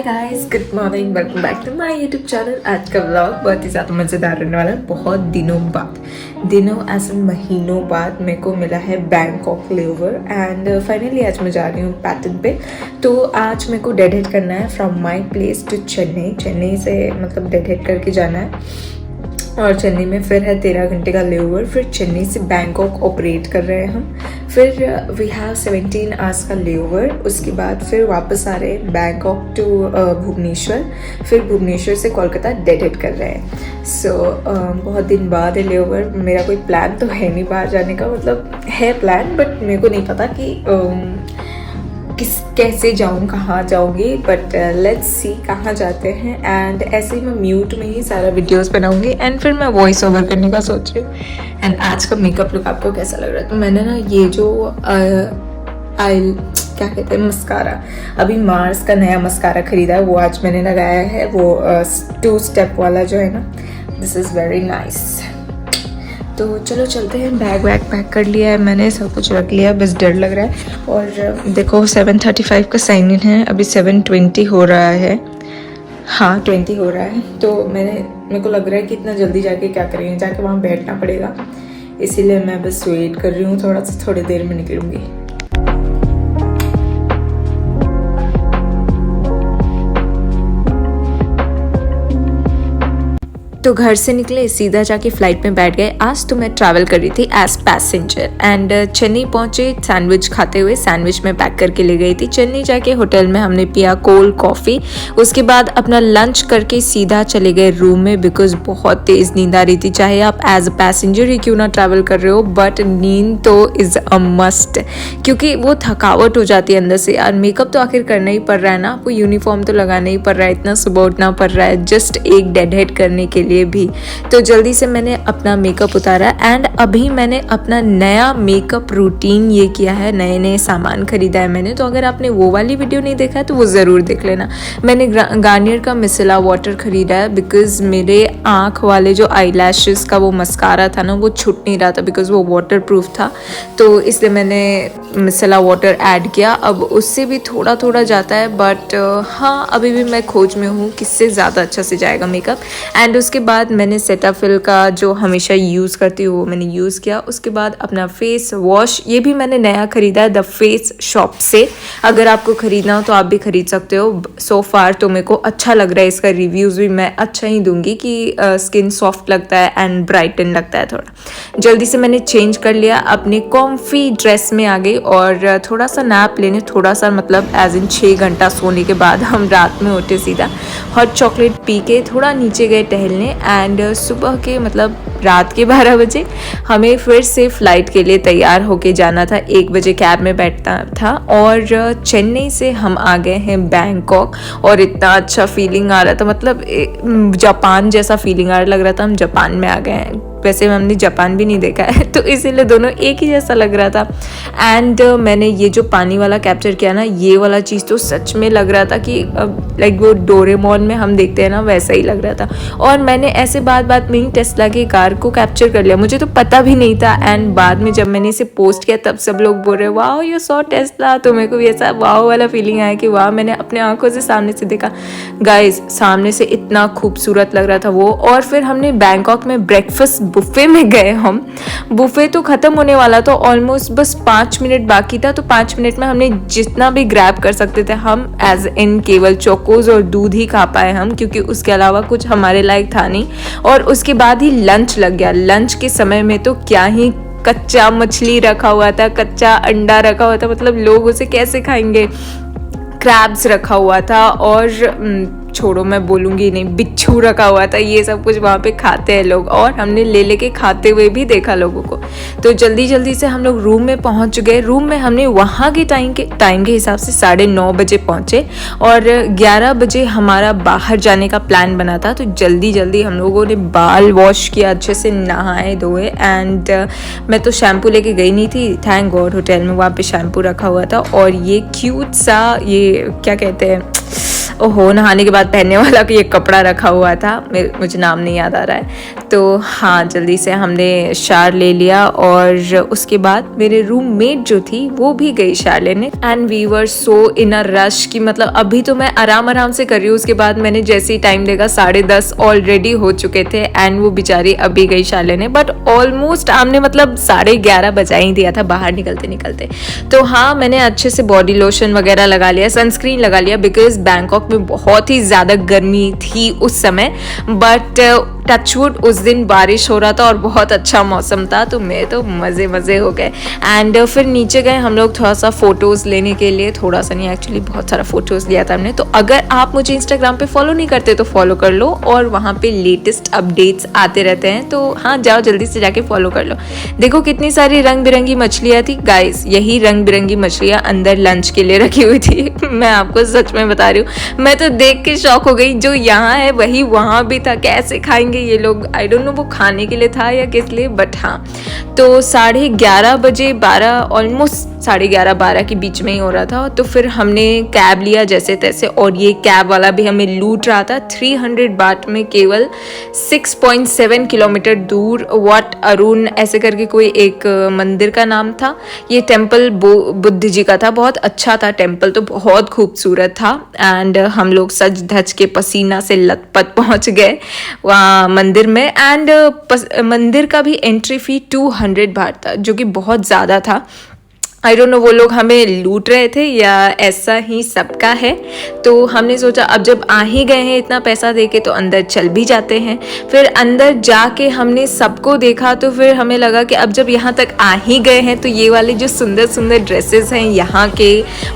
Guys good morning, welcome back to my YouTube channel. आज का vlog बहुत ही ज़्यादा मज़ेदार रहने वाला है। बहुत दिनों ऐसे महीनों बाद मेरे को मिला है बैंकॉक लेओवर एंड फाइनली आज मैं जा रही हूँ पैटर्न पे। तो आज मेरे को डेड हेड करना है from my place to Chennai से मतलब डेड हेड करके जाना है और चेन्नई में फिर है 13 घंटे का लेओवर। फिर चेन्नई से बैंकॉक ऑपरेट कर रहे हैं हम। फिर वी हैव 17 आवर्स का लेओवर। उसके बाद फिर वापस आ रहे हैं बैंकॉक टू भुवनेश्वर। फिर भुवनेश्वर से कोलकाता डेड हेड कर रहे हैं। सो बहुत दिन बाद है लेओवर। मेरा कोई प्लान तो है नहीं बाहर जाने का, मतलब है प्लान बट मेरे को नहीं पता कि कैसे जाऊँ, कहाँ जाऊँगी, बट लेट्स सी कहाँ जाते हैं। एंड ऐसे ही मैं म्यूट में ही सारा वीडियोस बनाऊँगी एंड फिर मैं वॉइस ओवर करने का सोच रही हूँ। एंड आज का मेकअप लुक आपको कैसा लग रहा है? तो मैंने ना ये जो क्या कहते हैं मस्कारा, अभी मार्स का नया मस्कारा खरीदा है, वो आज मैंने लगाया है। वो 2 स्टेप वाला जो है ना, दिस इज़ वेरी नाइस। तो चलो चलते हैं। बैग पैक कर लिया है मैंने, सब कुछ रख लिया, बस डर लग रहा है। और देखो 7:35 का साइन इन है, अभी 7:20 हो रहा है। हाँ 20 हो रहा है। तो मेरे को लग रहा है कि इतना जल्दी जाके क्या करेंगे, जाके वहाँ बैठना पड़ेगा, इसीलिए मैं बस वेट कर रही हूँ। थोड़ी देर में निकलूँगी। तो घर से निकले, सीधा जाके फ़्लाइट में बैठ गए। आज तो मैं ट्रैवल कर रही थी एज पैसेंजर एंड चेन्नई पहुंचे। सैंडविच खाते हुए सैंडविच में पैक करके ले गई थी। चेन्नई जाके होटल में हमने पिया कोल्ड कॉफ़ी। उसके बाद अपना लंच करके सीधा चले गए रूम में, बिकॉज बहुत तेज़ नींद आ रही थी। चाहे आप एज अ पैसेंजर ही क्यों ना ट्रैवल कर रहे हो, बट नींद तो इज़ अ मस्ट, क्योंकि वो थकावट हो जाती है अंदर से। यार मेकअप तो आखिर करना ही पड़ रहा है ना, आपको यूनिफॉर्म तो लगाना ही पड़ रहा है, इतना सुबह उठना पड़ रहा है जस्ट एक डेड हेड करने के लिए भी। तो जल्दी से मैंने अपना मेकअप उतारा एंड अभी मैंने अपना नया मेकअप रूटीन ये किया है। नए सामान खरीदा है मैंने। तो अगर आपने वो वाली वीडियो नहीं देखा है तो वो ज़रूर देख लेना। मैंने गार्नियर का मिसेला वाटर खरीदा है, बिकॉज मेरे आँख वाले जो आई लैशेस का वो मस्कारा था ना, वो छूट नहीं रहा था, बिकॉज वो वाटर प्रूफ था। तो इसलिए मैंने मिसेला वाटर ऐड किया। अब उससे भी थोड़ा जाता है, बट हाँ अभी भी मैं खोज में हूँ किससे ज़्यादा अच्छा से जाएगा मेकअप। एंड उसके बाद मैंने सेटाफिल का जो हमेशा यूज़ करती हूँ वो मैंने यूज़ किया। उसके बाद अपना फेस वॉश, ये भी मैंने नया ख़रीदा है द फेस शॉप से। अगर आपको ख़रीदना हो तो आप भी ख़रीद सकते हो। सो फार तो मेरे को अच्छा लग रहा है, इसका रिव्यूज़ भी मैं अच्छा ही दूंगी कि स्किन सॉफ्ट लगता है एंड ब्राइटन लगता है थोड़ा। जल्दी से मैंने चेंज कर लिया, अपने कॉम्फी ड्रेस में आ गई और थोड़ा सा नैप लेने, थोड़ा सा मतलब एज इन 6 घंटा सोने के बाद हम रात में उठे, सीधा हॉट चॉकलेट पी के थोड़ा नीचे गए टहलने। एंड सुबह के मतलब रात के 12 बजे हमें फिर से फ़्लाइट के लिए तैयार होके जाना था। 1 बजे कैब में बैठना था और चेन्नई से हम आ गए हैं बैंकॉक। और इतना अच्छा फीलिंग आ रहा था, मतलब जापान जैसा फीलिंग आ रहा, लग रहा था हम जापान में आ गए हैं। वैसे हमने जापान भी नहीं देखा है तो इसीलिए दोनों एक ही जैसा लग रहा था। एंड मैंने ये जो पानी वाला कैप्चर किया ना, ये वाला चीज़ तो सच में लग रहा था कि लाइक वो डोरेमोन में हम देखते हैं ना, वैसा ही लग रहा था। और मैंने ऐसे बात में ही टेस्ला की कार को कैप्चर कर लिया, मुझे तो पता भी नहीं था। एंड बाद में जब मैंने इसे पोस्ट किया तब सब लोग बोल रहे वाह यू सॉ टेस्ला। तो मेरे को भी ऐसा वाह वाला फीलिंग आया कि वाह मैंने अपने आंखों से सामने से देखा। गाइज सामने से इतना खूबसूरत लग रहा था वो। और फिर हमने बैंकॉक में ब्रेकफास्ट बुफे में गए। हम बुफे तो ख़त्म होने वाला था ऑलमोस्ट, बस 5 मिनट बाकी था। तो 5 मिनट में हमने जितना भी ग्रैब कर सकते थे हम एज इन केवल चोकोज और दूध ही खा पाए हम, क्योंकि उसके अलावा कुछ हमारे लायक था नहीं। और उसके बाद ही लंच लग गया। लंच के समय में तो क्या ही कच्चा मछली रखा हुआ था, कच्चा अंडा रखा हुआ था, मतलब लोग उसे कैसे खाएंगे। क्रैब्स रखा हुआ था और छोड़ो मैं बोलूँगी नहीं, बिच्छू रखा हुआ था। ये सब कुछ वहाँ पे खाते हैं लोग और हमने ले के खाते हुए भी देखा लोगों को। तो जल्दी से हम लोग रूम में पहुँच गए। रूम में हमने वहाँ के टाइम के हिसाब से 9:30 बजे पहुँचे और 11 बजे हमारा बाहर जाने का प्लान बना था। तो जल्दी हम लोगों ने बाल वॉश किया, अच्छे से नहाए धोए। एंड मैं तो शैम्पू लेके गई नहीं थी, थैंक गॉड होटल में वहाँ पे शैम्पू रखा हुआ था। और ये क्यूट सा ये क्या कहते हैं, ओहो, नहाने के बाद पहनने वाला ये कपड़ा रखा हुआ था, मुझे नाम नहीं याद आ रहा है। तो हाँ, जल्दी से हमने शावर ले लिया और उसके बाद मेरे रूममेट जो थी वो भी गई शावर लेने and we were so in a rush कि मतलब अभी तो मैं आराम से कर रही हूँ, उसके बाद मैंने जैसे ही टाइम देखा 10:30 ऑलरेडी हो चुके थे एंड वो बेचारी अभी गई शावर लेने, बट ऑलमोस्ट हमने मतलब 11:30 बजा ही दिया था बाहर निकलते। तो हाँ, मैंने अच्छे से बॉडी लोशन वगैरह लगा लिया, सनस्क्रीन लगा लिया, बिकॉज बैंकॉक में बहुत ही ज़्यादा गर्मी थी उस समय, बट टचवुड उस दिन बारिश हो रहा था और बहुत अच्छा मौसम था, तो मैं तो मज़े हो गए। एंड फिर नीचे गए हम लोग थोड़ा सा फ़ोटोज़ लेने के लिए, थोड़ा सा नहीं एक्चुअली बहुत सारा फ़ोटोज़ लिया था हमने। तो अगर आप मुझे इंस्टाग्राम पे फॉलो नहीं करते तो फॉलो कर लो, और वहाँ पे लेटेस्ट अपडेट्स आते रहते हैं, तो हाँ जाओ जल्दी से जाके फॉलो कर लो। देखो कितनी सारी रंग बिरंगी मछलियाँ थी गाइस, यही रंग बिरंगी मछलियाँ अंदर लंच के लिए रखी हुई थी। मैं आपको सच में बता रही हूँ, मैं तो देख के शॉक हो गई, जो यहाँ है वही वहाँ भी था, कैसे खाएंगे ये लोग, आई डोंट नो वो खाने के लिए था या किस लिए, बट हाँ। तो 11:30 बजे, 12 ऑलमोस्ट 11:30-12 के बीच में ही हो रहा था, तो फिर हमने कैब लिया जैसे तैसे, और ये कैब वाला भी हमें लूट रहा था। 300 बाट में केवल 6.7 किलोमीटर दूर वॉट अरुण ऐसे करके कोई एक मंदिर का नाम था, ये टेम्पल बुद्ध जी का था, बहुत अच्छा था टेम्पल, तो बहुत खूबसूरत था। एंड हम लोग सज धज के पसीना से लथपथ पहुंच गए वहाँ मंदिर में। एंड मंदिर का भी एंट्री फ़ी 200 बाट था, जो कि बहुत ज़्यादा था। आई डोंट नो वो लोग हमें लूट रहे थे या ऐसा ही सबका है। तो हमने सोचा अब जब आ ही गए हैं इतना पैसा देके तो अंदर चल भी जाते हैं। फिर अंदर जाके हमने सबको देखा, तो फिर हमें लगा कि अब जब यहाँ तक आ ही गए हैं तो ये वाले जो सुंदर सुंदर ड्रेसेस हैं यहाँ के,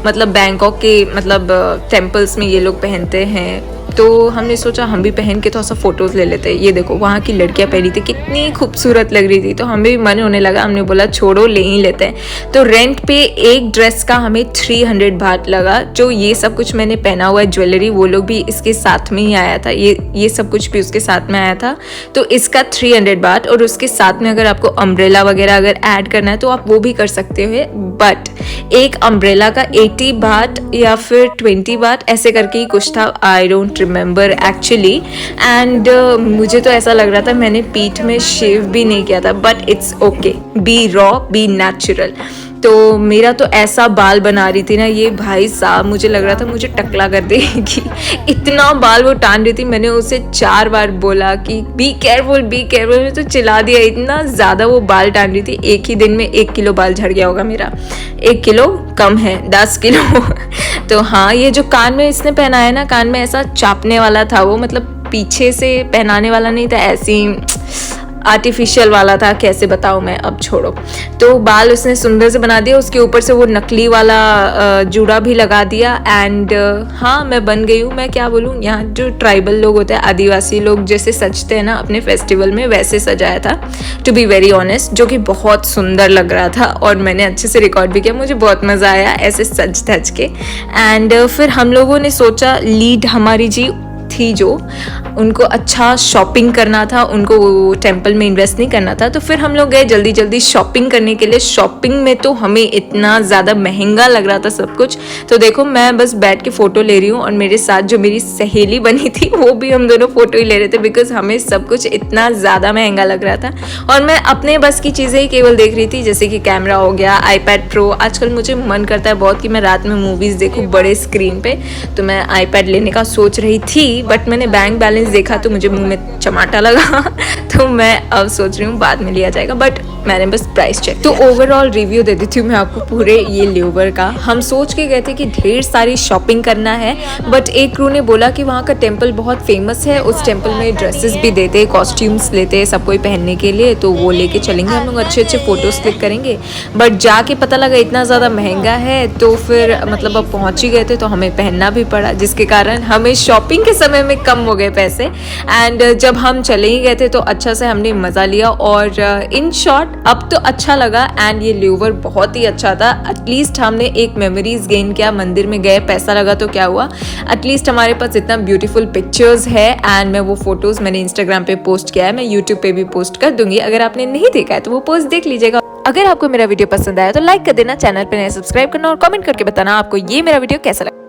मतलब बैंकॉक के मतलब टेम्पल्स में ये लोग पहनते हैं, तो हमने सोचा हम भी पहन के थोड़ा सा फोटोज़ ले लेते हैं। ये देखो वहाँ की लड़कियाँ पहनी थी, कितनी खूबसूरत लग रही थी, तो हमें भी मन होने लगा, हमने बोला छोड़ो ले ही लेते हैं। तो रेंट पे एक ड्रेस का हमें 300 बाट लगा। जो ये सब कुछ मैंने पहना हुआ है ज्वेलरी, वो लोग भी इसके साथ में ही आया था, ये सब कुछ भी उसके साथ में आया था, तो इसका 300 बाट। और उसके साथ में अगर आपको अम्ब्रेला वगैरह अगर ऐड करना है तो आप वो भी कर सकते हो, बट एक अम्ब्रेला का 80 बाट या फिर 20 बाट ऐसे करके ही कुछ था, I don't remember actually. And मुझे तो ऐसा लग रहा था, मैंने पीठ में शेव भी नहीं किया था, but it's okay, be raw be natural. तो मेरा तो ऐसा बाल बना रही थी ना ये, भाई साहब मुझे लग रहा था मुझे टकला कर देगी, इतना बाल वो टान रही थी। मैंने उसे 4 बार बोला कि बी केयरफुल, मैं तो चिल्ला दिया, इतना ज़्यादा वो बाल टान रही थी। एक ही दिन में 1 किलो बाल झड़ गया होगा मेरा, 1 किलो कम है, 10 किलो। तो हाँ, ये जो कान में इसने पहनाया ना, कान में ऐसा चापने वाला था वो, मतलब पीछे से पहनाने वाला नहीं था, ऐसी आर्टिफिशियल वाला था, कैसे बताऊँ मैं, अब छोड़ो। तो बाल उसने सुंदर से बना दिया, उसके ऊपर से वो नकली वाला जूड़ा भी लगा दिया। एंड हाँ, मैं बन गई हूँ, मैं क्या बोलूँ, यहाँ जो ट्राइबल लोग होते हैं, आदिवासी लोग जैसे सजते हैं ना अपने फेस्टिवल में, वैसे सजाया था, टू बी वेरी ऑनेस्ट, जो कि बहुत सुंदर लग रहा था। और मैंने अच्छे से रिकॉर्ड भी किया, मुझे बहुत मज़ा आया ऐसे सज धज के। एंड फिर हम लोगों ने सोचा, लीड हमारी जी थी जो, उनको अच्छा शॉपिंग करना था, उनको टेम्पल में इन्वेस्ट नहीं करना था, तो फिर हम लोग गए जल्दी जल्दी शॉपिंग करने के लिए। शॉपिंग में तो हमें इतना ज़्यादा महंगा लग रहा था सब कुछ। तो देखो मैं बस बैठ के फ़ोटो ले रही हूँ, और मेरे साथ जो मेरी सहेली बनी थी वो भी, हम दोनों फ़ोटो ही ले रहे थे, बिकॉज हमें सब कुछ इतना ज़्यादा महंगा लग रहा था। और मैं अपने बस की चीज़ें ही केवल देख रही थी, जैसे कि कैमरा हो गया, iPad Pro। आजकल मुझे मन करता है बहुत कि मैं रात में मूवीज़ देखूँ बड़े स्क्रीन पे, तो मैं iPad लेने का सोच रही थी, बट मैंने बैंक बैलेंस देखा तो मुझे मुंह में चमाटा लगा। तो मैं अब सोच रही हूँ बाद में लिया जाएगा, बट मैंने बस प्राइस चेक। तो ओवरऑल रिव्यू दे देती हूँ मैं आपको पूरे ये लेवर का। हम सोच के गए थे कि ढेर सारी शॉपिंग करना है, बट एक क्रू ने बोला कि वहाँ का टेम्पल बहुत फेमस है, उस टेम्पल में ड्रेसेस भी देते, कॉस्ट्यूम्स लेते सब कोई पहनने के लिए, तो वो लेके चलेंगे, हम लोग अच्छे अच्छे फोटोज क्लिक करेंगे। बट जाके पता लगा इतना ज़्यादा महंगा है, तो फिर मतलब अब पहुँच ही गए थे तो हमें पहनना भी पड़ा, जिसके कारण हमें शॉपिंग के समय में कम हो गए पैसे। एंड जब हम चले ही गए थे तो अच्छा से हमने मज़ा लिया, और इन शॉर्ट अब तो अच्छा लगा। एंड ये लेवर बहुत ही अच्छा था, एटलीस्ट हमने एक मेमोरीज गेन किया। मंदिर में गए, पैसा लगा तो क्या हुआ, एटलीस्ट हमारे पास इतना ब्यूटीफुल पिक्चर्स है। एंड मैं वो फोटोज़ मैंने इंस्टाग्राम पे पोस्ट किया है, मैं यूट्यूब पे भी पोस्ट कर दूंगी, अगर आपने नहीं देखा है तो वो पोस्ट देख लीजिएगा। अगर आपको मेरा वीडियो पसंद आया तो लाइक कर देना, चैनल पे नए सब्सक्राइब करना, और कमेंट करके बताना आपको ये मेरा वीडियो कैसा लगा।